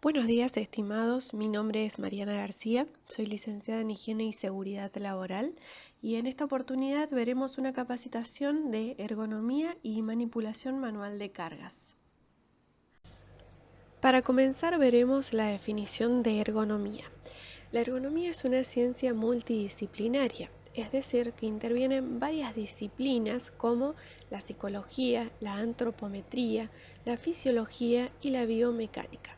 Buenos días, estimados. Mi nombre es Mariana García, soy licenciada en Higiene y Seguridad Laboral y en esta oportunidad veremos una capacitación de ergonomía y manipulación manual de cargas. Para comenzar veremos la definición de ergonomía. La ergonomía es una ciencia multidisciplinaria, es decir, que intervienen varias disciplinas como la psicología, la antropometría, la fisiología y la biomecánica,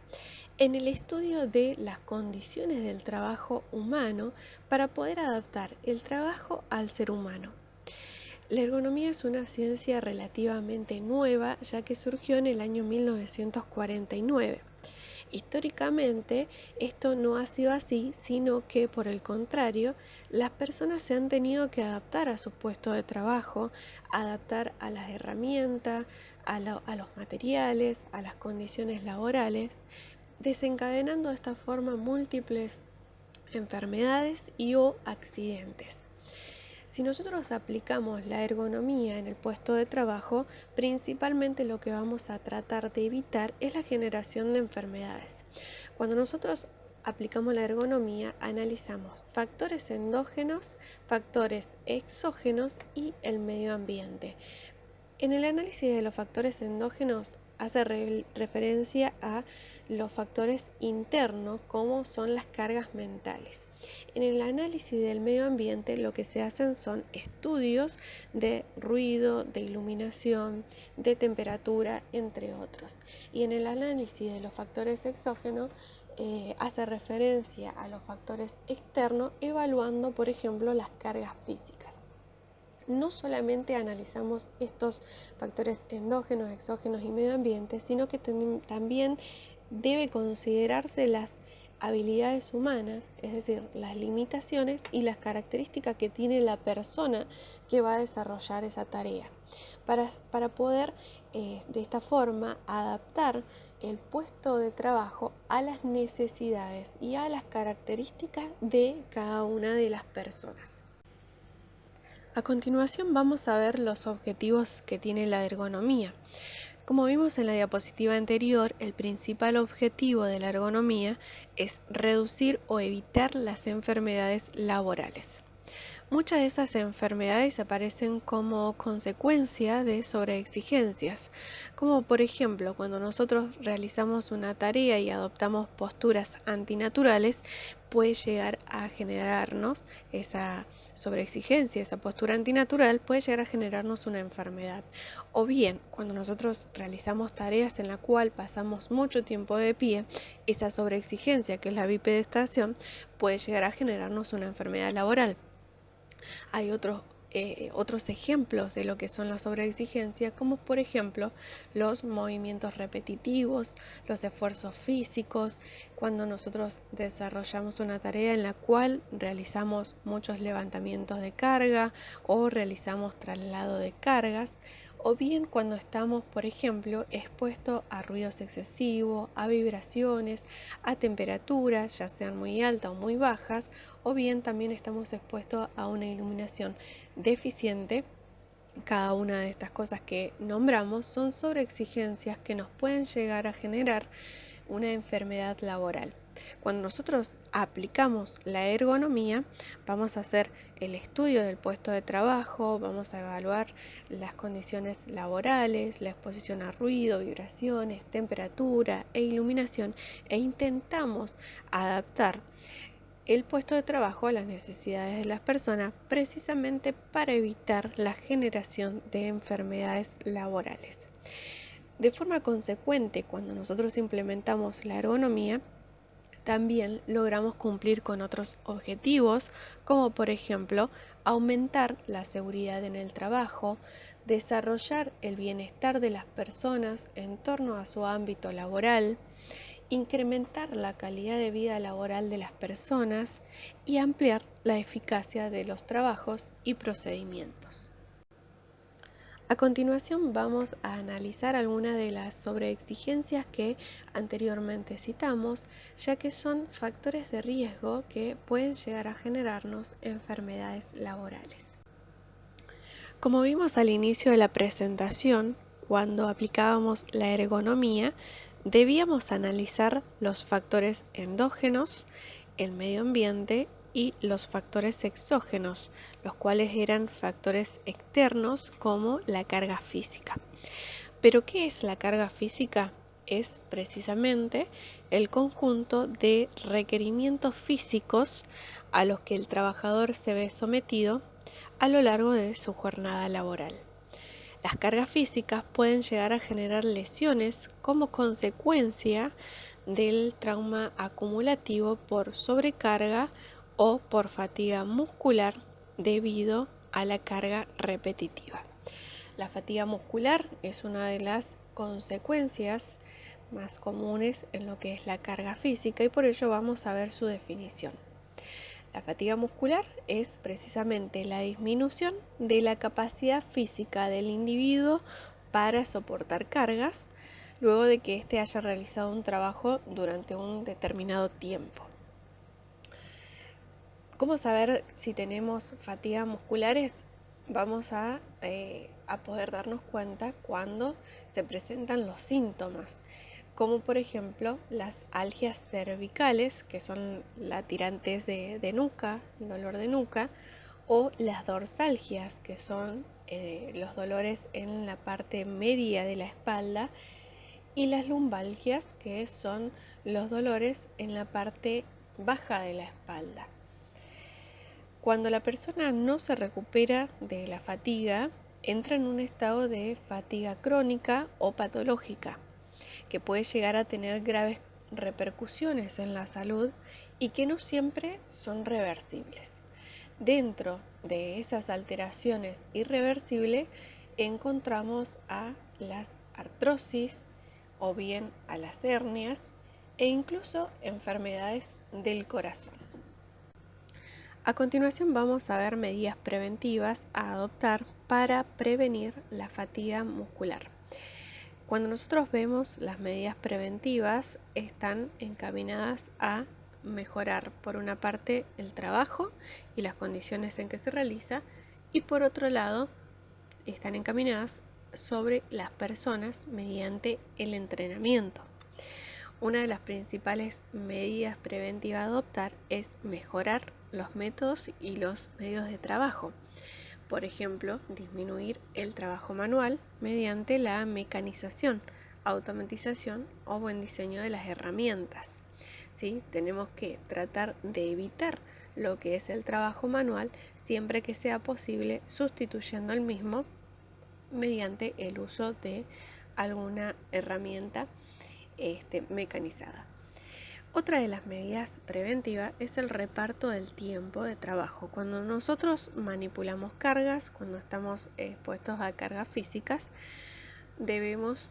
en el estudio de las condiciones del trabajo humano para poder adaptar el trabajo al ser humano. La ergonomía es una ciencia relativamente nueva, ya que surgió en el año 1949. Históricamente, esto no ha sido así, sino que por el contrario, las personas se han tenido que adaptar a su puesto de trabajo, adaptar a las herramientas, a los materiales, a las condiciones laborales, desencadenando de esta forma múltiples enfermedades o accidentes. Si nosotros aplicamos la ergonomía en el puesto de trabajo, principalmente lo que vamos a tratar de evitar es la generación de enfermedades. Cuando nosotros aplicamos la ergonomía, analizamos factores endógenos, factores exógenos y el medio ambiente. En el análisis de los factores endógenos hace referencia a los factores internos, como son las cargas mentales. En el análisis del medio ambiente lo que se hacen son estudios de ruido, de iluminación, de temperatura, entre otros. Y en el análisis de los factores exógenos hace referencia a los factores externos, evaluando, por ejemplo, las cargas físicas. No solamente analizamos estos factores endógenos, exógenos y medio ambiente, sino que también debe considerarse las habilidades humanas, es decir, las limitaciones y las características que tiene la persona que va a desarrollar esa tarea, para poder de esta forma adaptar el puesto de trabajo a las necesidades y a las características de cada una de las personas. A continuación vamos a ver los objetivos que tiene la ergonomía. Como vimos en la diapositiva anterior, el principal objetivo de la ergonomía es reducir o evitar las enfermedades laborales. Muchas de esas enfermedades aparecen como consecuencia de sobreexigencias, como por ejemplo cuando nosotros realizamos una tarea y adoptamos posturas antinaturales, puede llegar a generarnos esa sobreexigencia, esa postura antinatural puede llegar a generarnos una enfermedad. O bien, cuando nosotros realizamos tareas en la cual pasamos mucho tiempo de pie, esa sobreexigencia, que es la bipedestación, puede llegar a generarnos una enfermedad laboral. Hay otros ejemplos de lo que son las sobreexigencias, como por ejemplo los movimientos repetitivos, los esfuerzos físicos, cuando nosotros desarrollamos una tarea en la cual realizamos muchos levantamientos de carga o realizamos traslado de cargas, o bien cuando estamos, por ejemplo, expuestos a ruidos excesivos, a vibraciones, a temperaturas, ya sean muy altas o muy bajas, o bien también estamos expuestos a una iluminación deficiente. Cada una de estas cosas que nombramos son sobreexigencias que nos pueden llegar a generar una enfermedad laboral. Cuando nosotros aplicamos la ergonomía, vamos a hacer el estudio del puesto de trabajo, vamos a evaluar las condiciones laborales, la exposición a ruido, vibraciones, temperatura e iluminación, e intentamos adaptar el puesto de trabajo a las necesidades de las personas, precisamente para evitar la generación de enfermedades laborales. De forma consecuente, cuando nosotros implementamos la ergonomía, también logramos cumplir con otros objetivos, como por ejemplo aumentar la seguridad en el trabajo, desarrollar el bienestar de las personas en torno a su ámbito laboral, incrementar la calidad de vida laboral de las personas y ampliar la eficacia de los trabajos y procedimientos. A continuación vamos a analizar algunas de las sobreexigencias que anteriormente citamos, ya que son factores de riesgo que pueden llegar a generarnos enfermedades laborales. Como vimos al inicio de la presentación, cuando aplicábamos la ergonomía, debíamos analizar los factores endógenos, el medio ambiente y los factores exógenos, los cuales eran factores externos como la carga física. ¿Pero qué es la carga física? Es precisamente el conjunto de requerimientos físicos a los que el trabajador se ve sometido a lo largo de su jornada laboral. Las cargas físicas pueden llegar a generar lesiones como consecuencia del trauma acumulativo por sobrecarga o por fatiga muscular debido a la carga repetitiva. La fatiga muscular es una de las consecuencias más comunes en lo que es la carga física y por ello vamos a ver su definición. La fatiga muscular es precisamente la disminución de la capacidad física del individuo para soportar cargas luego de que éste haya realizado un trabajo durante un determinado tiempo. ¿Cómo saber si tenemos fatiga musculares? Vamos a poder darnos cuenta cuando se presentan los síntomas, como por ejemplo las algias cervicales, que son la tirantes de nuca, el dolor de nuca, o las dorsalgias, que son los dolores en la parte media de la espalda, y las lumbalgias, que son los dolores en la parte baja de la espalda. Cuando la persona no se recupera de la fatiga, entra en un estado de fatiga crónica o patológica, que puede llegar a tener graves repercusiones en la salud y que no siempre son reversibles. Dentro de esas alteraciones irreversibles encontramos a las artrosis o bien a las hernias e incluso enfermedades del corazón. A continuación vamos a ver medidas preventivas a adoptar para prevenir la fatiga muscular. Cuando nosotros vemos las medidas preventivas, están encaminadas a mejorar por una parte el trabajo y las condiciones en que se realiza y por otro lado están encaminadas sobre las personas mediante el entrenamiento. Una de las principales medidas preventivas a adoptar es mejorar los métodos y los medios de trabajo. Por ejemplo, disminuir el trabajo manual mediante la mecanización, automatización o buen diseño de las herramientas. ¿Sí? Tenemos que tratar de evitar lo que es el trabajo manual siempre que sea posible, sustituyendo el mismo mediante el uso de alguna herramienta mecanizada. Otra de las medidas preventivas es el reparto del tiempo de trabajo. Cuando nosotros manipulamos cargas, cuando estamos expuestos a cargas físicas, debemos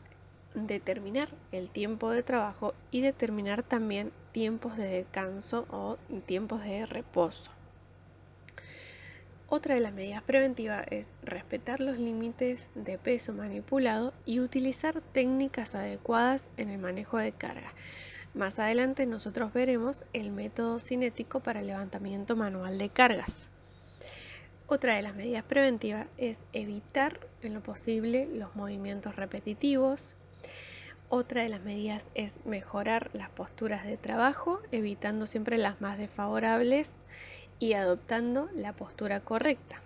determinar el tiempo de trabajo y determinar también tiempos de descanso o tiempos de reposo. Otra de las medidas preventivas es respetar los límites de peso manipulado y utilizar técnicas adecuadas en el manejo de carga. Más adelante nosotros veremos el método cinético para el levantamiento manual de cargas. Otra de las medidas preventivas es evitar en lo posible los movimientos repetitivos. Otra de las medidas es mejorar las posturas de trabajo, evitando siempre las más desfavorables y adoptando la postura correcta.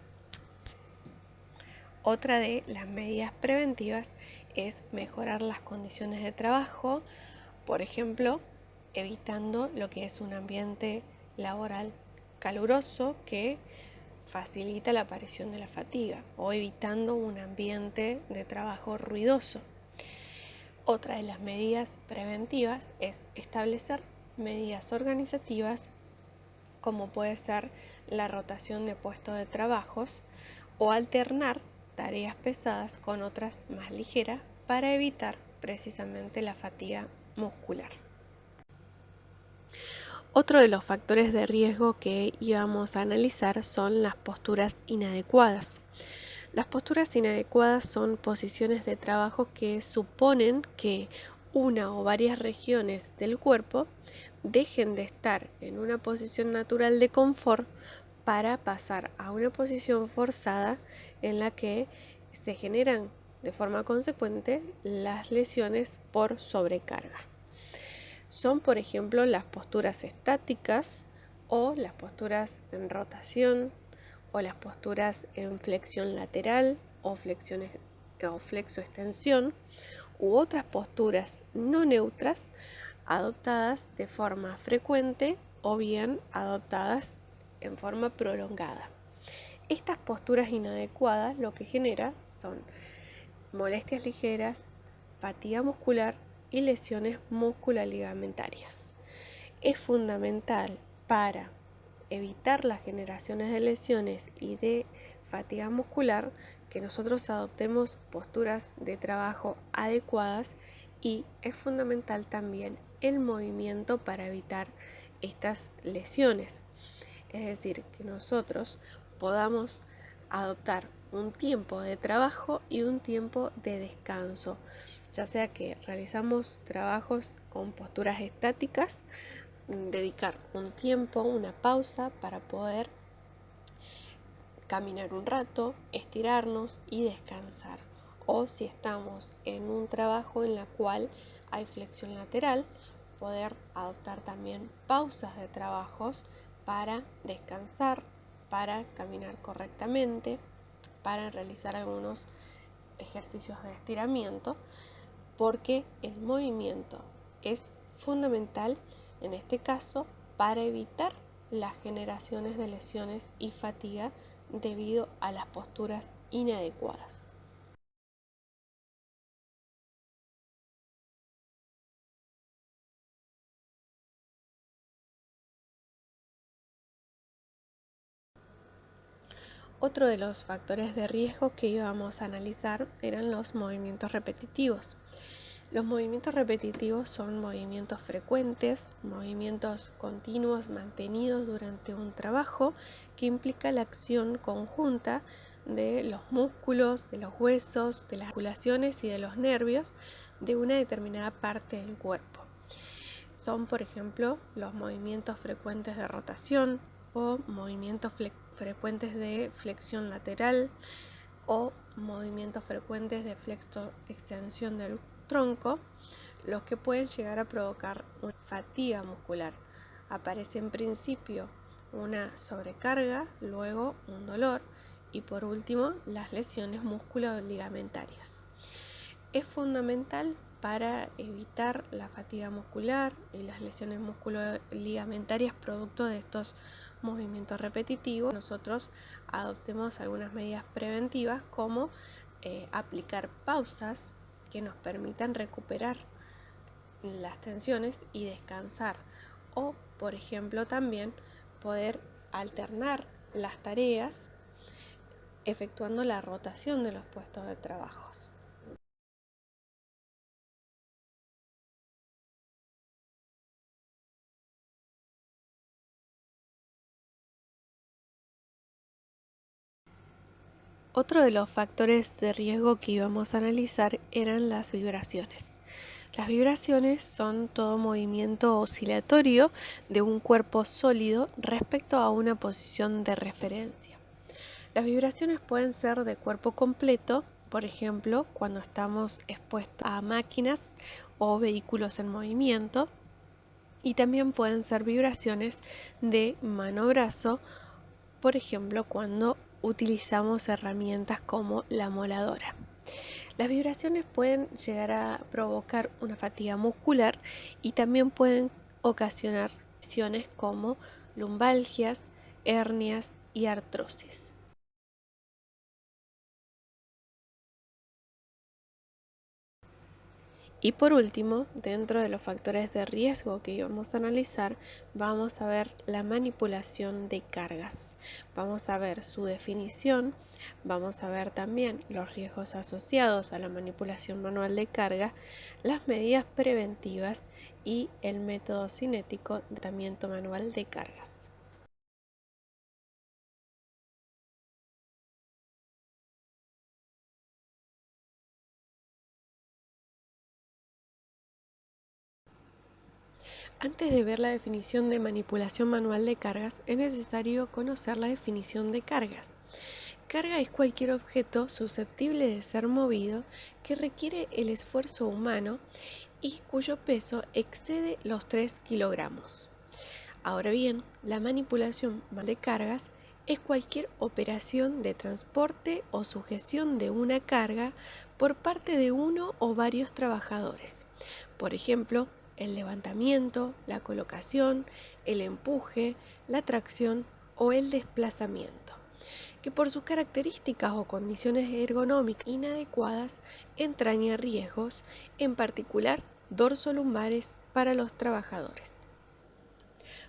Otra de las medidas preventivas es mejorar las condiciones de trabajo, por ejemplo, evitando lo que es un ambiente laboral caluroso que facilita la aparición de la fatiga o evitando un ambiente de trabajo ruidoso. Otra de las medidas preventivas es establecer medidas organizativas como puede ser la rotación de puestos de trabajos o alternar tareas pesadas con otras más ligeras para evitar precisamente la fatiga muscular. Otro de los factores de riesgo que íbamos a analizar son las posturas inadecuadas. Las posturas inadecuadas son posiciones de trabajo que suponen que una o varias regiones del cuerpo dejen de estar en una posición natural de confort para pasar a una posición forzada en la que se generan de forma consecuente las lesiones por sobrecarga. Son, por ejemplo, las posturas estáticas o las posturas en rotación o las posturas en flexión lateral o flexoextensión u otras posturas no neutras adoptadas de forma frecuente o bien adoptadas en forma prolongada. Estas posturas inadecuadas lo que genera son molestias ligeras, fatiga muscular y lesiones musculoligamentarias. Es fundamental para evitar las generaciones de lesiones y de fatiga muscular que nosotros adoptemos posturas de trabajo adecuadas, y es fundamental también el movimiento para evitar estas lesiones. Es decir, que nosotros podamos adoptar un tiempo de trabajo y un tiempo de descanso, ya sea que realizamos trabajos con posturas estáticas, dedicar un tiempo, una pausa para poder caminar un rato, estirarnos y descansar. O si estamos en un trabajo en la cual hay flexión lateral, poder adoptar también pausas de trabajos para descansar, para caminar correctamente, para realizar algunos ejercicios de estiramiento, porque el movimiento es fundamental en este caso para evitar las generaciones de lesiones y fatiga debido a las posturas inadecuadas. Otro de los factores de riesgo que íbamos a analizar eran los movimientos repetitivos. Los movimientos repetitivos son movimientos frecuentes, movimientos continuos mantenidos durante un trabajo que implica la acción conjunta de los músculos, de los huesos, de las articulaciones y de los nervios de una determinada parte del cuerpo. Son, por ejemplo, los movimientos frecuentes de rotación o movimientos frecuentes de flexión lateral o movimientos frecuentes de flexo-extensión del tronco, los que pueden llegar a provocar una fatiga muscular. Aparece en principio una sobrecarga, luego un dolor y por último las lesiones musculoligamentarias. Es fundamental para evitar la fatiga muscular y las lesiones musculoligamentarias producto de estos movimientos repetitivos. Nosotros adoptemos algunas medidas preventivas como aplicar pausas que nos permitan recuperar las tensiones y descansar, o por ejemplo también poder alternar las tareas efectuando la rotación de los puestos de trabajo. Otro de los factores de riesgo que íbamos a analizar eran las vibraciones. Las vibraciones son todo movimiento oscilatorio de un cuerpo sólido respecto a una posición de referencia. Las vibraciones pueden ser de cuerpo completo, por ejemplo, cuando estamos expuestos a máquinas o vehículos en movimiento, y también pueden ser vibraciones de mano-brazo, por ejemplo, cuando utilizamos herramientas como la moladora. Las vibraciones pueden llegar a provocar una fatiga muscular y también pueden ocasionar lesiones como lumbalgias, hernias y artrosis. Y por último, dentro de los factores de riesgo que íbamos a analizar, vamos a ver la manipulación de cargas. Vamos a ver su definición, vamos a ver también los riesgos asociados a la manipulación manual de carga, las medidas preventivas y el método cinético de tratamiento manual de cargas. Antes de ver la definición de manipulación manual de cargas, es necesario conocer la definición de cargas. Carga es cualquier objeto susceptible de ser movido que requiere el esfuerzo humano y cuyo peso excede los 3 kilogramos. Ahora bien, la manipulación de cargas es cualquier operación de transporte o sujeción de una carga por parte de uno o varios trabajadores. Por ejemplo, el levantamiento, la colocación, el empuje, la tracción o el desplazamiento, que por sus características o condiciones ergonómicas inadecuadas entraña riesgos, en particular dorsolumbares para los trabajadores.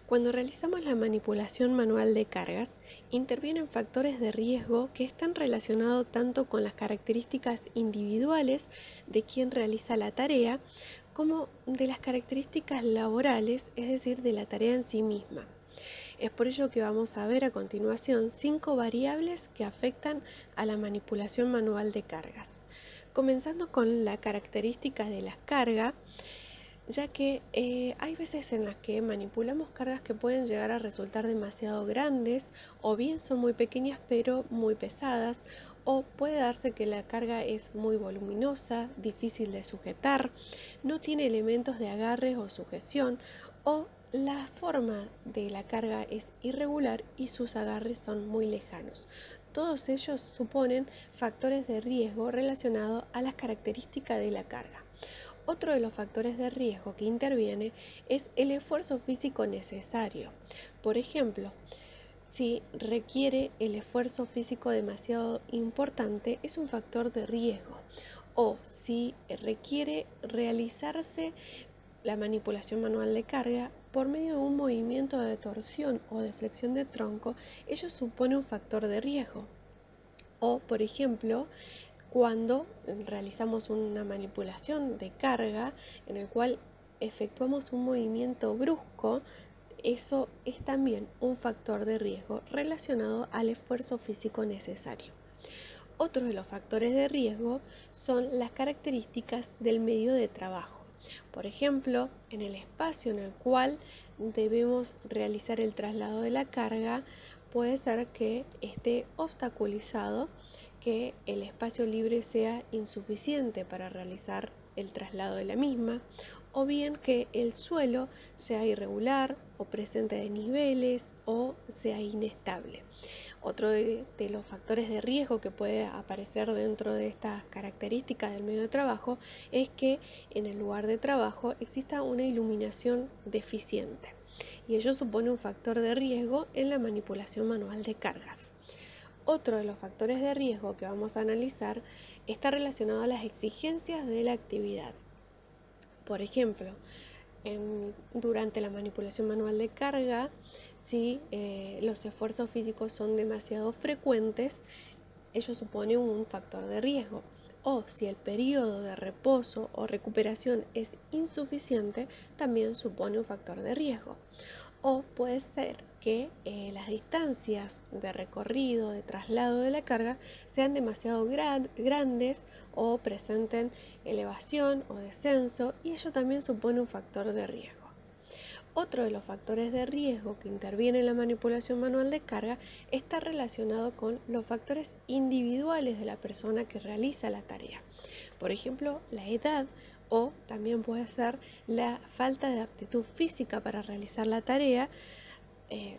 Cuando realizamos la manipulación manual de cargas, intervienen factores de riesgo que están relacionados tanto con las características individuales de quien realiza la tarea, como de las características laborales, es decir, de la tarea en sí misma. Es por ello que vamos a ver a continuación 5 variables que afectan a la manipulación manual de cargas. Comenzando con la característica de la carga, ya que hay veces en las que manipulamos cargas que pueden llegar a resultar demasiado grandes, o bien son muy pequeñas pero muy pesadas, o puede darse que la carga es muy voluminosa, difícil de sujetar, no tiene elementos de agarre o sujeción, o la forma de la carga es irregular y sus agarres son muy lejanos. Todos ellos suponen factores de riesgo relacionados a las características de la carga. Otro de los factores de riesgo que interviene es el esfuerzo físico necesario. Por ejemplo, si requiere el esfuerzo físico demasiado importante, es un factor de riesgo. O si requiere realizarse la manipulación manual de carga por medio de un movimiento de torsión o de flexión de tronco, ello supone un factor de riesgo. O, por ejemplo, cuando realizamos una manipulación de carga en el cual efectuamos un movimiento brusco, eso es también un factor de riesgo relacionado al esfuerzo físico necesario. Otro de los factores de riesgo son las características del medio de trabajo. Por ejemplo, en el espacio en el cual debemos realizar el traslado de la carga, puede ser que esté obstaculizado, que el espacio libre sea insuficiente para realizar el traslado de la misma, o bien que el suelo sea irregular o presente desniveles o sea inestable. Otro de los factores de riesgo que puede aparecer dentro de estas características del medio de trabajo es que en el lugar de trabajo exista una iluminación deficiente, y ello supone un factor de riesgo en la manipulación manual de cargas. Otro de los factores de riesgo que vamos a analizar está relacionado a las exigencias de la actividad. Por ejemplo, durante la manipulación manual de carga, si los esfuerzos físicos son demasiado frecuentes, ello supone un factor de riesgo. O si el periodo de reposo o recuperación es insuficiente, también supone un factor de riesgo. O puede ser que las distancias de recorrido, de traslado de la carga, sean demasiado grandes o presenten elevación o descenso, y ello también supone un factor de riesgo. Otro de los factores de riesgo que interviene en la manipulación manual de carga está relacionado con los factores individuales de la persona que realiza la tarea. Por ejemplo, la edad, o también puede ser la falta de aptitud física para realizar la tarea,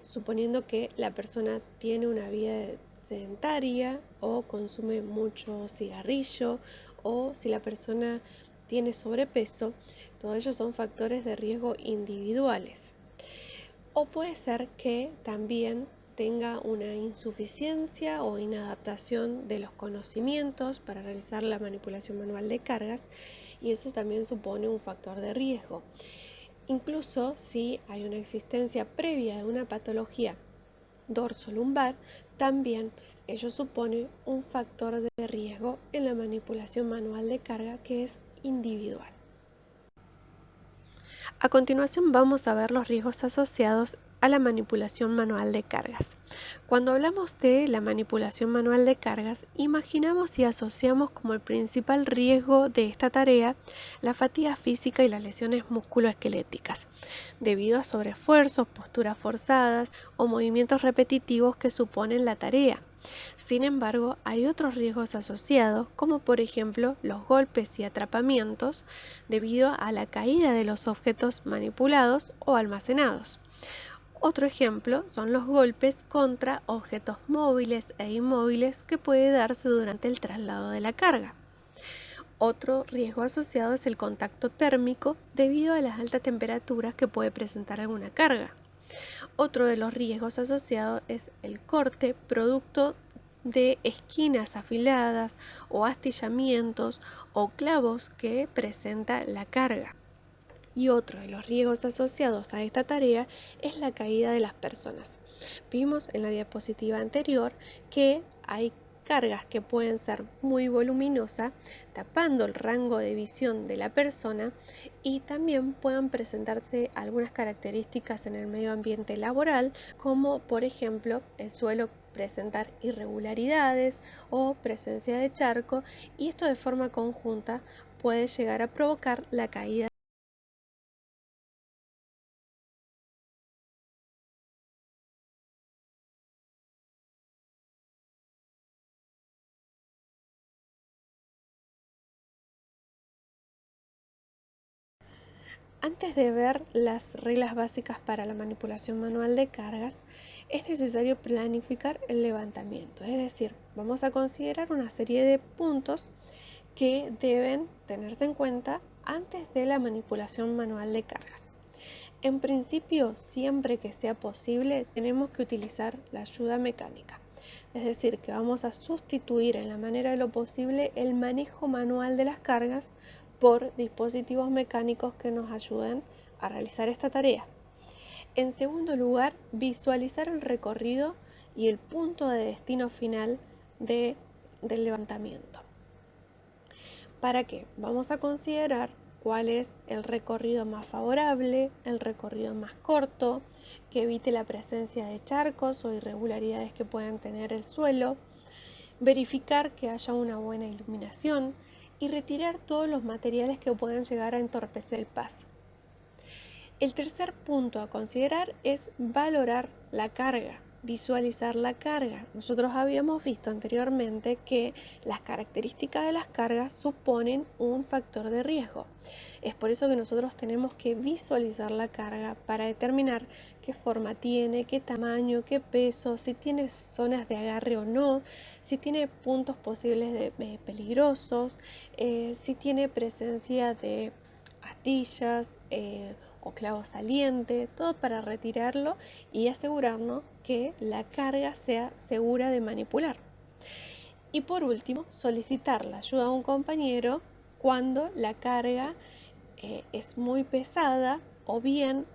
suponiendo que la persona tiene una vida sedentaria o consume mucho cigarrillo, o si la persona tiene sobrepeso. Todos ellos son factores de riesgo individuales. O puede ser que también tenga una insuficiencia o inadaptación de los conocimientos para realizar la manipulación manual de cargas, y eso también supone un factor de riesgo. Incluso si hay una existencia previa de una patología dorsolumbar, también ello supone un factor de riesgo en la manipulación manual de carga que es individual. A continuación vamos a ver los riesgos asociados a la manipulación manual de cargas. Cuando hablamos de la manipulación manual de cargas, imaginamos y asociamos como el principal riesgo de esta tarea la fatiga física y las lesiones musculoesqueléticas, debido a sobreesfuerzos, posturas forzadas o movimientos repetitivos que suponen la tarea. Sin embargo, hay otros riesgos asociados, como por ejemplo los golpes y atrapamientos debido a la caída de los objetos manipulados o almacenados. Otro ejemplo son los golpes contra objetos móviles e inmóviles que puede darse durante el traslado de la carga. Otro riesgo asociado es el contacto térmico debido a las altas temperaturas que puede presentar alguna carga. Otro de los riesgos asociados es el corte producto de esquinas afiladas o astillamientos o clavos que presenta la carga. Y otro de los riesgos asociados a esta tarea es la caída de las personas. Vimos en la diapositiva anterior que hay cargas que pueden ser muy voluminosas, tapando el rango de visión de la persona, y también pueden presentarse algunas características en el medio ambiente laboral, como por ejemplo el suelo presentar irregularidades o presencia de charco, y esto de forma conjunta puede llegar a provocar la caída. Antes de ver las reglas básicas para la manipulación manual de cargas, es necesario planificar el levantamiento. Es decir, vamos a considerar una serie de puntos que deben tenerse en cuenta antes de la manipulación manual de cargas. En principio, siempre que sea posible, tenemos que utilizar la ayuda mecánica. Es decir, que vamos a sustituir en la manera de lo posible el manejo manual de las cargas por dispositivos mecánicos que nos ayuden a realizar esta tarea. En segundo lugar, visualizar el recorrido y el punto de destino final del levantamiento. ¿Para qué? Vamos a considerar cuál es el recorrido más favorable, el recorrido más corto, que evite la presencia de charcos o irregularidades que puedan tener el suelo, verificar que haya una buena iluminación y retirar todos los materiales que puedan llegar a entorpecer el paso. El tercer punto a considerar es valorar la carga, visualizar la carga. Nosotros habíamos visto anteriormente que las características de las cargas suponen un factor de riesgo. Es por eso que nosotros tenemos que visualizar la carga para determinar qué forma tiene, qué tamaño, qué peso, si tiene zonas de agarre o no, si tiene puntos posibles de peligrosos, si tiene presencia de astillas, o clavo saliente, todo para retirarlo y asegurarnos que la carga sea segura de manipular. Y por último, solicitar la ayuda a un compañero cuando la carga es muy pesada, o bien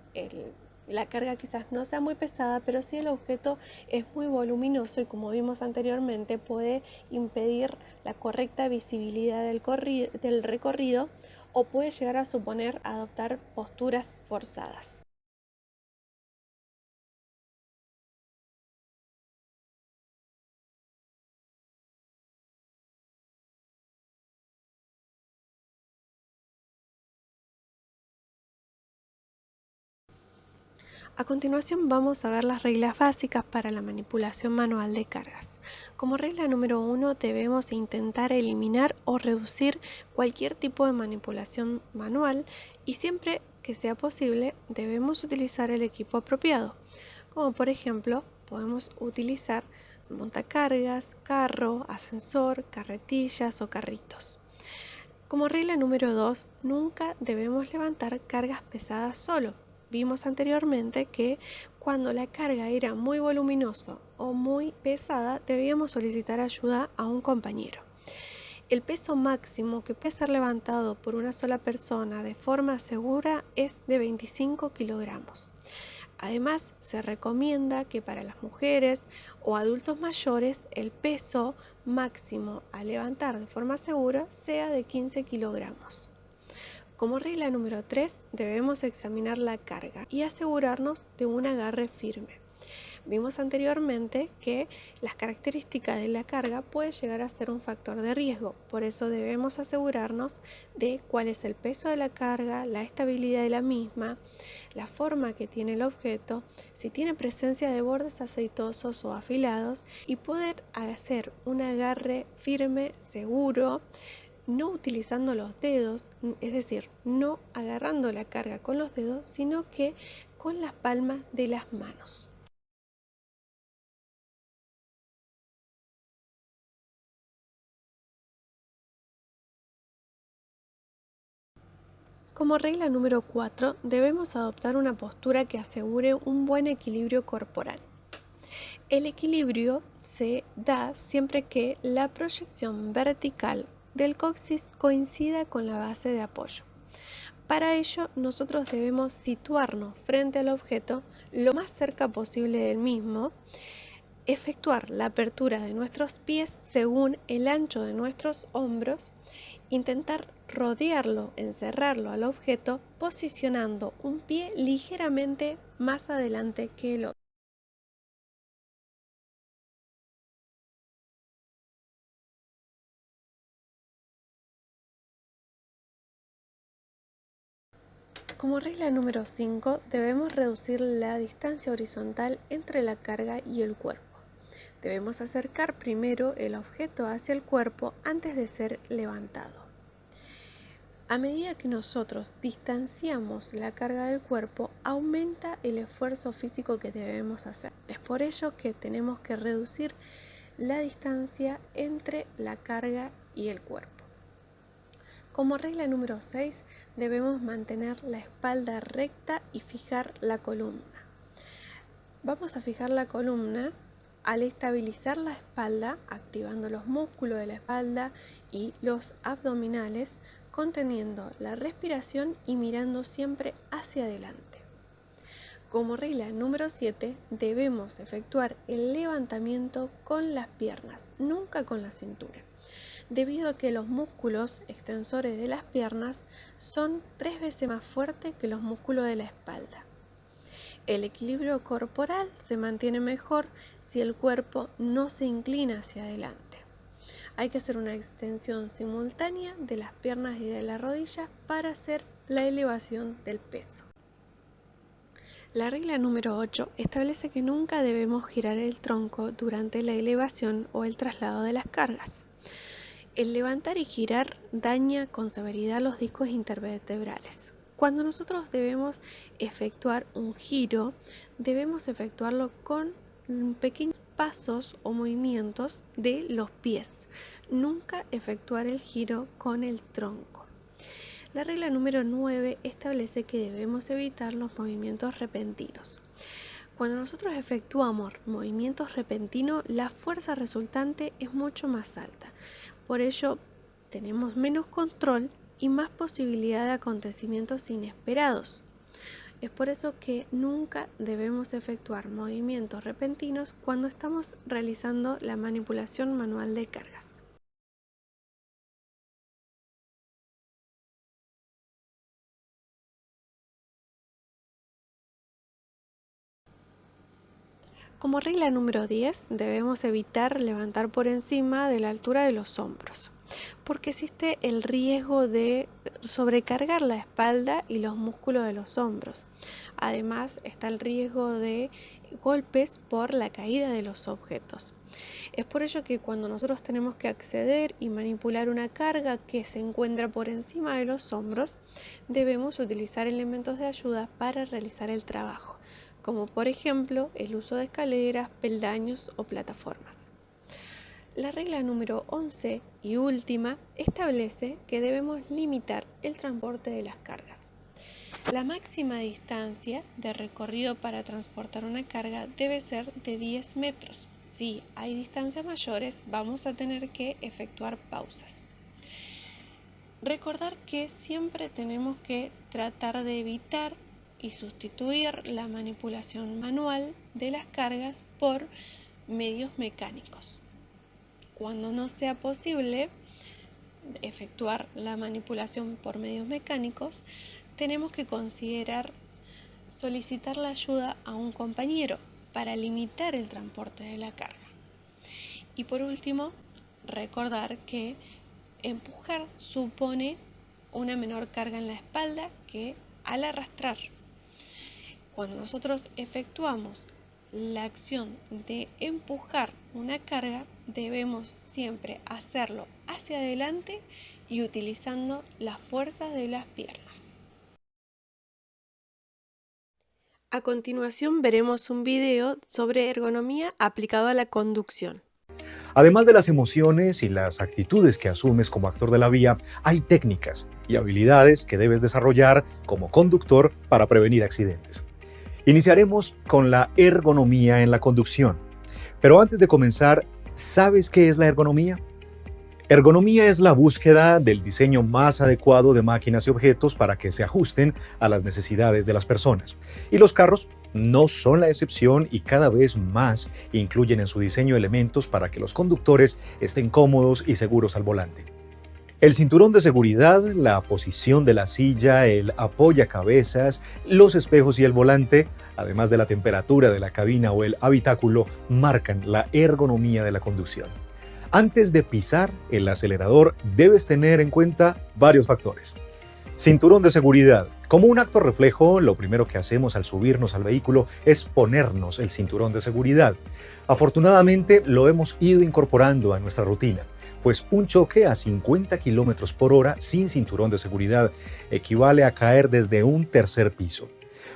la carga quizás no sea muy pesada, pero sí el objeto es muy voluminoso y, como vimos anteriormente, puede impedir la correcta visibilidad del recorrido o puede llegar a suponer adoptar posturas forzadas. A continuación vamos a ver las reglas básicas para la manipulación manual de cargas. Como regla número 1, debemos intentar eliminar o reducir cualquier tipo de manipulación manual, y siempre que sea posible debemos utilizar el equipo apropiado, como por ejemplo podemos utilizar montacargas, carro, ascensor, carretillas o carritos. Como regla número 2, nunca debemos levantar cargas pesadas solo. Vimos anteriormente que cuando la carga era muy voluminosa o muy pesada, debíamos solicitar ayuda a un compañero. El peso máximo que puede ser levantado por una sola persona de forma segura es de 25 kilogramos. Además, se recomienda que para las mujeres o adultos mayores el peso máximo a levantar de forma segura sea de 15 kilogramos. Como regla número 3, debemos examinar la carga y asegurarnos de un agarre firme. Vimos anteriormente que las características de la carga pueden llegar a ser un factor de riesgo, por eso debemos asegurarnos de cuál es el peso de la carga, la estabilidad de la misma, la forma que tiene el objeto, si tiene presencia de bordes aceitosos o afilados y poder hacer un agarre firme, seguro, no utilizando los dedos, es decir, no agarrando la carga con los dedos, sino que con las palmas de las manos. Como regla número 4, debemos adoptar una postura que asegure un buen equilibrio corporal. El equilibrio se da siempre que la proyección vertical del coxis coincida con la base de apoyo. Para ello, nosotros debemos situarnos frente al objeto lo más cerca posible del mismo, efectuar la apertura de nuestros pies según el ancho de nuestros hombros, intentar rodearlo, encerrarlo al objeto, posicionando un pie ligeramente más adelante que el otro. Como regla número 5, debemos reducir la distancia horizontal entre la carga y el cuerpo. Debemos acercar primero el objeto hacia el cuerpo antes de ser levantado. A medida que nosotros distanciamos la carga del cuerpo, aumenta el esfuerzo físico que debemos hacer. Es por ello que tenemos que reducir la distancia entre la carga y el cuerpo. Como regla número 6, debemos mantener la espalda recta y fijar la columna. Vamos a fijar la columna al estabilizar la espalda, activando los músculos de la espalda y los abdominales, conteniendo la respiración y mirando siempre hacia adelante. Como regla número 7, debemos efectuar el levantamiento con las piernas, nunca con la cintura, debido a que los músculos extensores de las piernas son 3 veces más fuertes que los músculos de la espalda. El equilibrio corporal se mantiene mejor si el cuerpo no se inclina hacia adelante. Hay que hacer una extensión simultánea de las piernas y de la rodilla para hacer la elevación del peso. La regla número 8 establece que nunca debemos girar el tronco durante la elevación o el traslado de las cargas. El levantar y girar daña con severidad los discos intervertebrales. Cuando nosotros debemos efectuar un giro, debemos efectuarlo con pequeños pasos o movimientos de los pies. Nunca efectuar el giro con el tronco. La regla número 9 establece que debemos evitar los movimientos repentinos. Cuando nosotros efectuamos movimientos repentinos, la fuerza resultante es mucho más alta. Por ello, tenemos menos control y más posibilidad de acontecimientos inesperados. Es por eso que nunca debemos efectuar movimientos repentinos cuando estamos realizando la manipulación manual de cargas. Como regla número 10, debemos evitar levantar por encima de la altura de los hombros, porque existe el riesgo de sobrecargar la espalda y los músculos de los hombros. Además, está el riesgo de golpes por la caída de los objetos. Es por ello que cuando nosotros tenemos que acceder y manipular una carga que se encuentra por encima de los hombros, debemos utilizar elementos de ayuda para realizar el trabajo, como por ejemplo el uso de escaleras, peldaños o plataformas. La regla número 11 y última establece que debemos limitar el transporte de las cargas. La máxima distancia de recorrido para transportar una carga debe ser de 10 metros. Si hay distancias mayores, vamos a tener que efectuar pausas. Recordar que siempre tenemos que tratar de evitar y sustituir la manipulación manual de las cargas por medios mecánicos. Cuando no sea posible efectuar la manipulación por medios mecánicos, tenemos que considerar solicitar la ayuda a un compañero para limitar el transporte de la carga. Y por último, recordar que empujar supone una menor carga en la espalda que al arrastrar. Cuando nosotros efectuamos la acción de empujar una carga, debemos siempre hacerlo hacia adelante y utilizando la fuerza de las piernas. A continuación veremos un video sobre ergonomía aplicado a la conducción. Además de las emociones y las actitudes que asumes como actor de la vía, hay técnicas y habilidades que debes desarrollar como conductor para prevenir accidentes. Iniciaremos con la ergonomía en la conducción. Pero antes de comenzar, ¿sabes qué es la ergonomía? Ergonomía es la búsqueda del diseño más adecuado de máquinas y objetos para que se ajusten a las necesidades de las personas. Y los carros no son la excepción y cada vez más incluyen en su diseño elementos para que los conductores estén cómodos y seguros al volante. El cinturón de seguridad, la posición de la silla, el apoyacabezas, los espejos y el volante, además de la temperatura de la cabina o el habitáculo, marcan la ergonomía de la conducción. Antes de pisar el acelerador, debes tener en cuenta varios factores. Cinturón de seguridad. Como un acto reflejo, lo primero que hacemos al subirnos al vehículo es ponernos el cinturón de seguridad. Afortunadamente, lo hemos ido incorporando a nuestra rutina, pues un choque a 50 km/h sin cinturón de seguridad equivale a caer desde un tercer piso.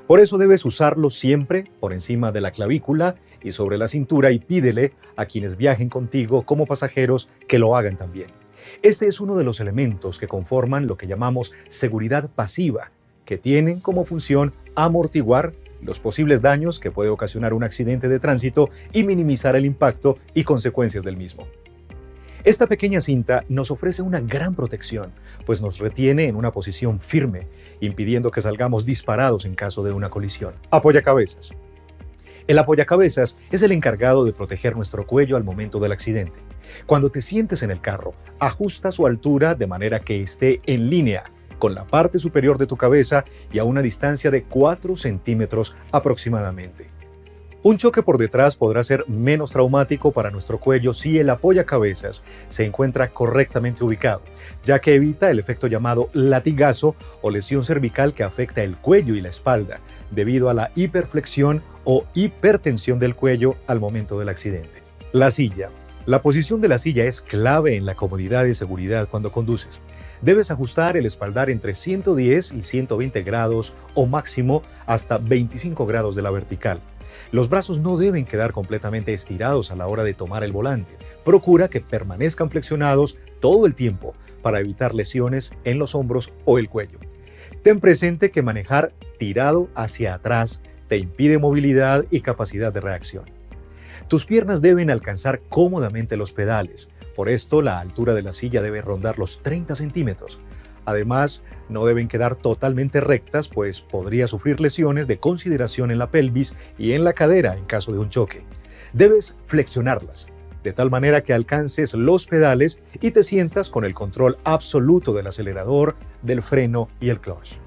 Por eso debes usarlo siempre por encima de la clavícula y sobre la cintura y pídele a quienes viajen contigo como pasajeros que lo hagan también. Este es uno de los elementos que conforman lo que llamamos seguridad pasiva, que tienen como función amortiguar los posibles daños que puede ocasionar un accidente de tránsito y minimizar el impacto y consecuencias del mismo. Esta pequeña cinta nos ofrece una gran protección, pues nos retiene en una posición firme, impidiendo que salgamos disparados en caso de una colisión. Apoyacabezas. El apoyacabezas es el encargado de proteger nuestro cuello al momento del accidente. Cuando te sientes en el carro, ajusta su altura de manera que esté en línea con la parte superior de tu cabeza y a una distancia de 4 centímetros aproximadamente. Un choque por detrás podrá ser menos traumático para nuestro cuello si el apoyacabezas se encuentra correctamente ubicado, ya que evita el efecto llamado latigazo o lesión cervical que afecta el cuello y la espalda, debido a la hiperflexión o hipertensión del cuello al momento del accidente. La silla. La posición de la silla es clave en la comodidad y seguridad cuando conduces. Debes ajustar el espaldar entre 110 y 120 grados o máximo hasta 25 grados de la vertical. Los brazos no deben quedar completamente estirados a la hora de tomar el volante. Procura que permanezcan flexionados todo el tiempo para evitar lesiones en los hombros o el cuello. Ten presente que manejar tirado hacia atrás te impide movilidad y capacidad de reacción. Tus piernas deben alcanzar cómodamente los pedales. Por esto, la altura de la silla debe rondar los 30 centímetros. Además, no deben quedar totalmente rectas, pues podría sufrir lesiones de consideración en la pelvis y en la cadera en caso de un choque. Debes flexionarlas, de tal manera que alcances los pedales y te sientas con el control absoluto del acelerador, del freno y el clutch.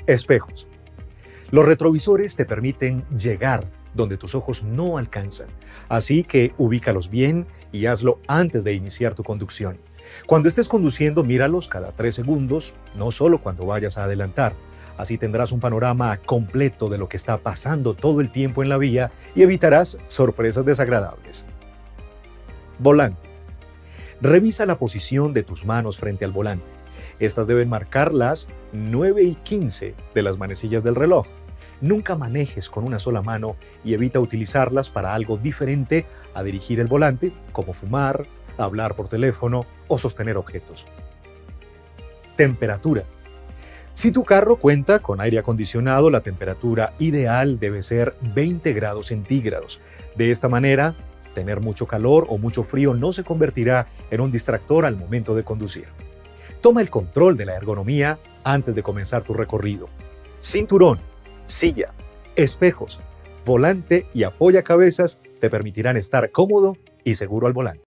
Espejos. Los retrovisores te permiten llegar donde tus ojos no alcanzan, así que ubícalos bien y hazlo antes de iniciar tu conducción. Cuando estés conduciendo, míralos cada 3 segundos, no solo cuando vayas a adelantar. Así tendrás un panorama completo de lo que está pasando todo el tiempo en la vía y evitarás sorpresas desagradables. Volante. Revisa la posición de tus manos frente al volante. Estas deben marcar las 9:15 de las manecillas del reloj. Nunca manejes con una sola mano y evita utilizarlas para algo diferente a dirigir el volante, como fumar, hablar por teléfono o sostener objetos. Temperatura. Si tu carro cuenta con aire acondicionado, la temperatura ideal debe ser 20 grados centígrados. De esta manera, tener mucho calor o mucho frío no se convertirá en un distractor al momento de conducir. Toma el control de la ergonomía antes de comenzar tu recorrido. Cinturón, silla, espejos, volante y apoyacabezas te permitirán estar cómodo y seguro al volante.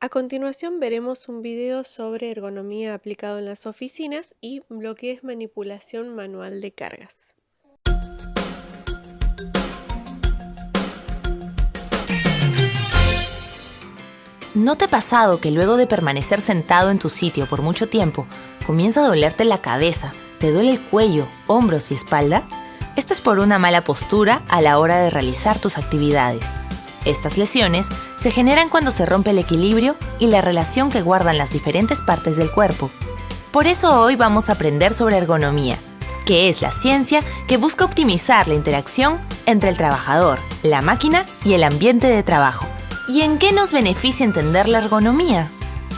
A continuación veremos un video sobre ergonomía aplicado en las oficinas y lo que es manipulación manual de cargas. ¿No te ha pasado que luego de permanecer sentado en tu sitio por mucho tiempo, comienza a dolerte la cabeza ¿Te duele el cuello, hombros y espalda? Esto es por una mala postura a la hora de realizar tus actividades. Estas lesiones se generan cuando se rompe el equilibrio y la relación que guardan las diferentes partes del cuerpo. Por eso hoy vamos a aprender sobre ergonomía, que es la ciencia que busca optimizar la interacción entre el trabajador, la máquina y el ambiente de trabajo. ¿Y en qué nos beneficia entender la ergonomía?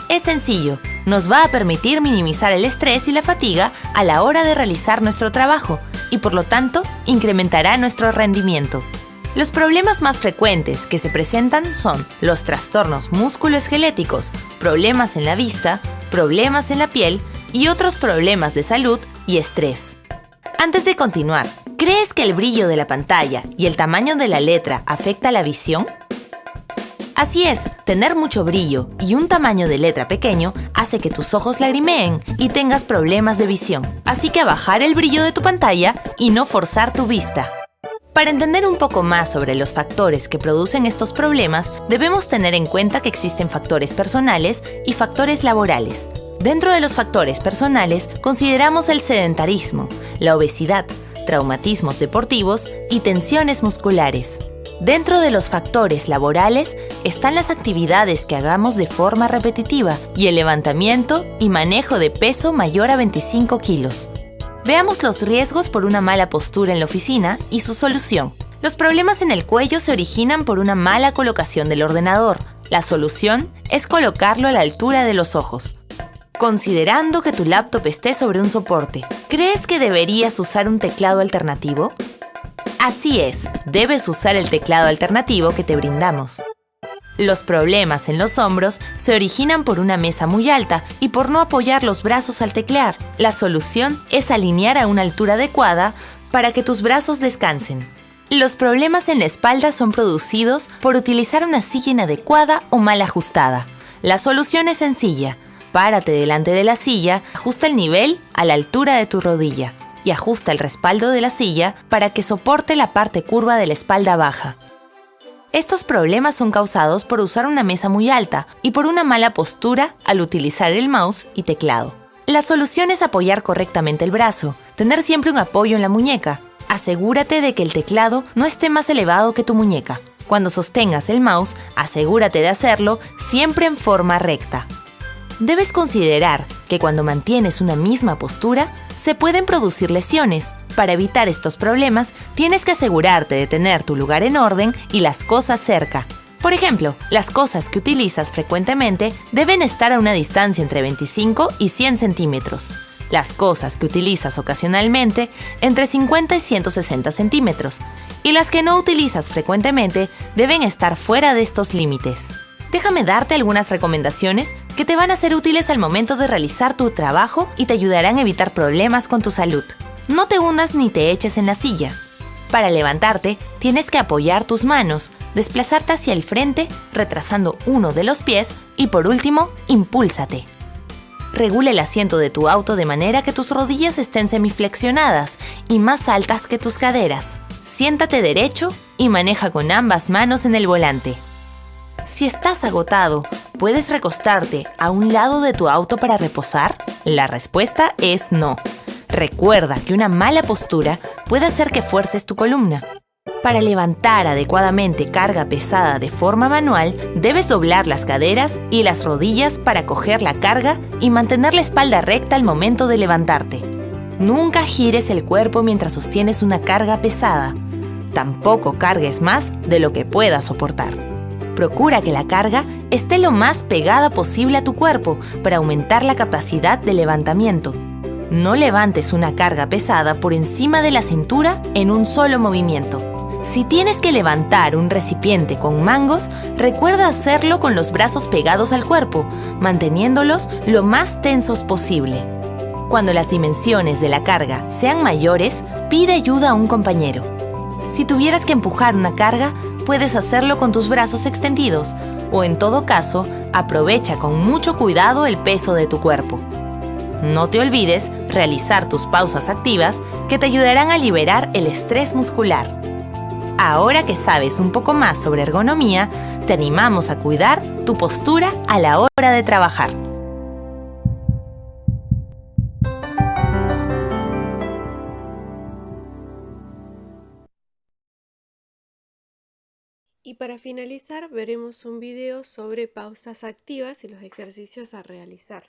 Es sencillo, nos va a permitir minimizar el estrés y la fatiga a la hora de realizar nuestro trabajo y por lo tanto incrementará nuestro rendimiento. Los problemas más frecuentes que se presentan son los trastornos musculoesqueléticos, problemas en la vista, problemas en la piel y otros problemas de salud y estrés. Antes de continuar, ¿crees que el brillo de la pantalla y el tamaño de la letra afecta la visión? Así es, tener mucho brillo y un tamaño de letra pequeño hace que tus ojos lagrimeen y tengas problemas de visión. Así que bajar el brillo de tu pantalla y no forzar tu vista. Para entender un poco más sobre los factores que producen estos problemas, debemos tener en cuenta que existen factores personales y factores laborales. Dentro de los factores personales, consideramos el sedentarismo, la obesidad, traumatismos deportivos y tensiones musculares. Dentro de los factores laborales están las actividades que hagamos de forma repetitiva y el levantamiento y manejo de peso mayor a 25 kilos. Veamos los riesgos por una mala postura en la oficina y su solución. Los problemas en el cuello se originan por una mala colocación del ordenador. La solución es colocarlo a la altura de los ojos. Considerando que tu laptop esté sobre un soporte, ¿crees que deberías usar un teclado alternativo? Así es, debes usar el teclado alternativo que te brindamos. Los problemas en los hombros se originan por una mesa muy alta y por no apoyar los brazos al teclear. La solución es alinear a una altura adecuada para que tus brazos descansen. Los problemas en la espalda son producidos por utilizar una silla inadecuada o mal ajustada. La solución es sencilla. Párate delante de la silla, ajusta el nivel a la altura de tu rodilla y ajusta el respaldo de la silla para que soporte la parte curva de la espalda baja. Estos problemas son causados por usar una mesa muy alta y por una mala postura al utilizar el mouse y teclado. La solución es apoyar correctamente el brazo, tener siempre un apoyo en la muñeca. Asegúrate de que el teclado no esté más elevado que tu muñeca. Cuando sostengas el mouse, asegúrate de hacerlo siempre en forma recta. Debes considerar que cuando mantienes una misma postura, se pueden producir lesiones. Para evitar estos problemas, tienes que asegurarte de tener tu lugar en orden y las cosas cerca. Por ejemplo, las cosas que utilizas frecuentemente deben estar a una distancia entre 25 y 100 centímetros. Las cosas que utilizas ocasionalmente, entre 50 y 160 centímetros. Y las que no utilizas frecuentemente deben estar fuera de estos límites. Déjame darte algunas recomendaciones que te van a ser útiles al momento de realizar tu trabajo y te ayudarán a evitar problemas con tu salud. No te hundas ni te eches en la silla. Para levantarte, tienes que apoyar tus manos, desplazarte hacia el frente, retrasando uno de los pies y por último, impúlsate. Regula el asiento de tu auto de manera que tus rodillas estén semiflexionadas y más altas que tus caderas. Siéntate derecho y maneja con ambas manos en el volante. Si estás agotado, ¿puedes recostarte a un lado de tu auto para reposar? La respuesta es no. Recuerda que una mala postura puede hacer que fuerces tu columna. Para levantar adecuadamente carga pesada de forma manual, debes doblar las caderas y las rodillas para coger la carga y mantener la espalda recta al momento de levantarte. Nunca gires el cuerpo mientras sostienes una carga pesada. Tampoco cargues más de lo que puedas soportar. Procura que la carga esté lo más pegada posible a tu cuerpo para aumentar la capacidad de levantamiento. No levantes una carga pesada por encima de la cintura en un solo movimiento. Si tienes que levantar un recipiente con mangos, recuerda hacerlo con los brazos pegados al cuerpo, manteniéndolos lo más tensos posible. Cuando las dimensiones de la carga sean mayores, pide ayuda a un compañero. Si tuvieras que empujar una carga, puedes hacerlo con tus brazos extendidos o en todo caso, aprovecha con mucho cuidado el peso de tu cuerpo. No te olvides realizar tus pausas activas que te ayudarán a liberar el estrés muscular. Ahora que sabes un poco más sobre ergonomía, te animamos a cuidar tu postura a la hora de trabajar. Y para finalizar, veremos un video sobre pausas activas y los ejercicios a realizar.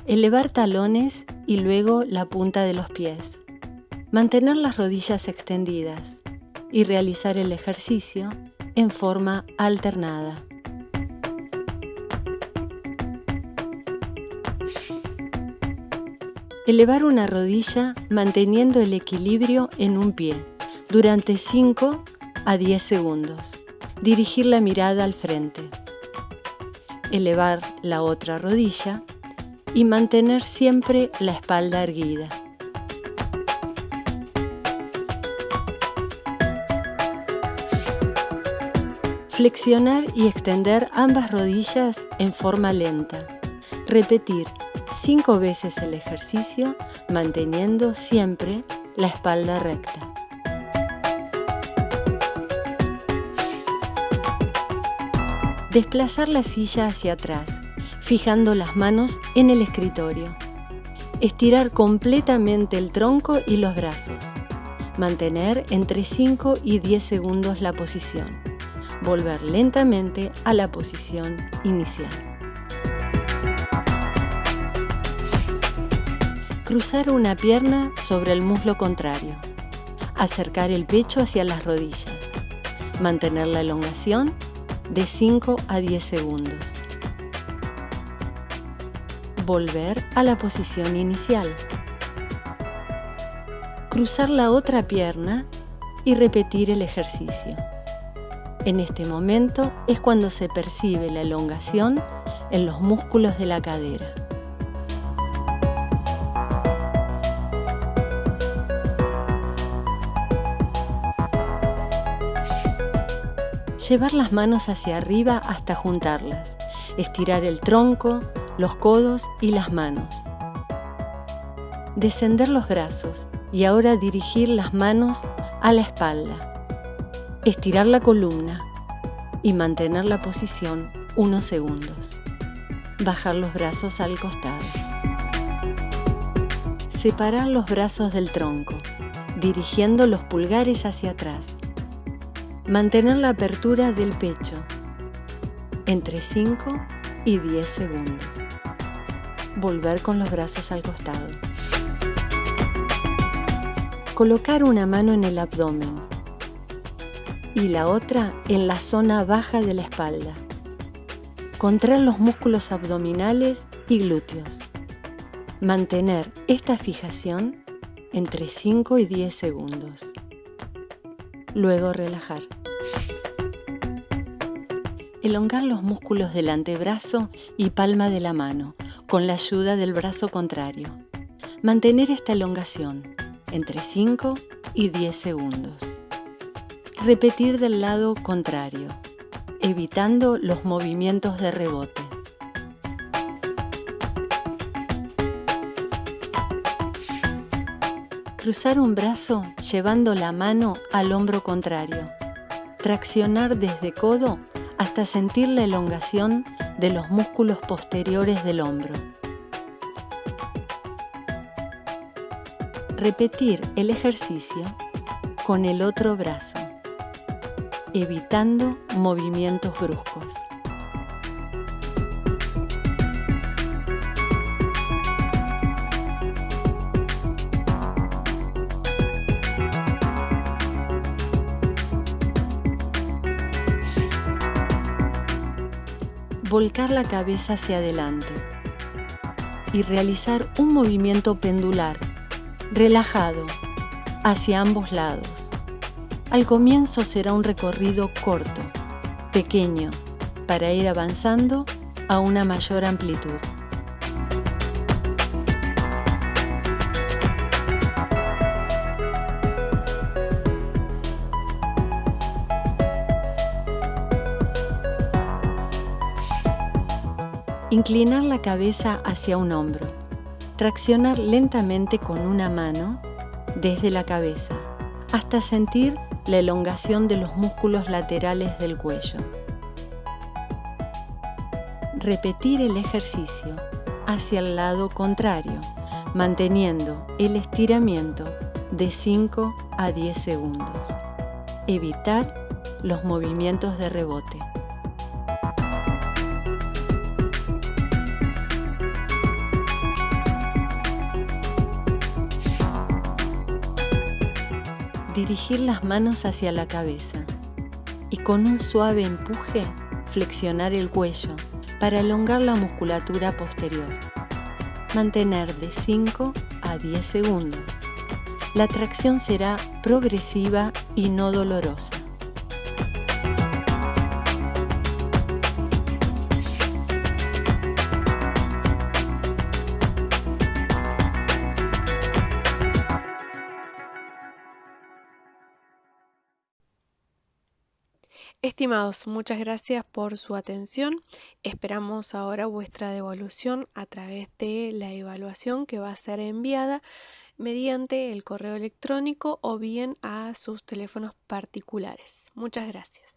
Elevar talones y luego la punta de los pies. Mantener las rodillas extendidas y realizar el ejercicio en forma alternada. Elevar una rodilla manteniendo el equilibrio en un pie durante 5 a 10 segundos. Dirigir la mirada al frente. Elevar la otra rodilla y mantener siempre la espalda erguida. Flexionar y extender ambas rodillas en forma lenta. Repetir 5 veces el ejercicio, manteniendo siempre la espalda recta. Desplazar la silla hacia atrás, fijando las manos en el escritorio. Estirar completamente el tronco y los brazos. Mantener entre 5 y 10 segundos la posición. Volver lentamente a la posición inicial. Cruzar una pierna sobre el muslo contrario. Acercar el pecho hacia las rodillas. Mantener la elongación de 5 a 10 segundos. Volver a la posición inicial. Cruzar la otra pierna y repetir el ejercicio. En este momento es cuando se percibe la elongación en los músculos de la cadera. Llevar las manos hacia arriba hasta juntarlas. Estirar el tronco, los codos y las manos. Descender los brazos y ahora dirigir las manos a la espalda. Estirar la columna y mantener la posición unos segundos. Bajar los brazos al costado. Separar los brazos del tronco, dirigiendo los pulgares hacia atrás. Mantener la apertura del pecho entre 5 y 10 segundos. Volver con los brazos al costado. Colocar una mano en el abdomen y la otra en la zona baja de la espalda. Contraer los músculos abdominales y glúteos. Mantener esta fijación entre 5 y 10 segundos. Luego relajar. Elongar los músculos del antebrazo y palma de la mano con la ayuda del brazo contrario. Mantener esta elongación entre 5 y 10 segundos. Repetir del lado contrario, evitando los movimientos de rebote. Cruzar un brazo llevando la mano al hombro contrario. Traccionar desde codo hasta sentir la elongación de los músculos posteriores del hombro. Repetir el ejercicio con el otro brazo, evitando movimientos bruscos. Volcar la cabeza hacia adelante y realizar un movimiento pendular, relajado, hacia ambos lados. Al comienzo será un recorrido corto, pequeño, para ir avanzando a una mayor amplitud. Inclinar la cabeza hacia un hombro. Traccionar lentamente con una mano desde la cabeza, hasta sentir la elongación de los músculos laterales del cuello. Repetir el ejercicio hacia el lado contrario, manteniendo el estiramiento de 5 a 10 segundos. Evitar los movimientos de rebote. Dirigir las manos hacia la cabeza y con un suave empuje flexionar el cuello para elongar la musculatura posterior. Mantener de 5 a 10 segundos. La tracción será progresiva y no dolorosa. Estimados, muchas gracias por su atención. Esperamos ahora vuestra devolución a través de la evaluación que va a ser enviada mediante el correo electrónico o bien a sus teléfonos particulares. Muchas gracias.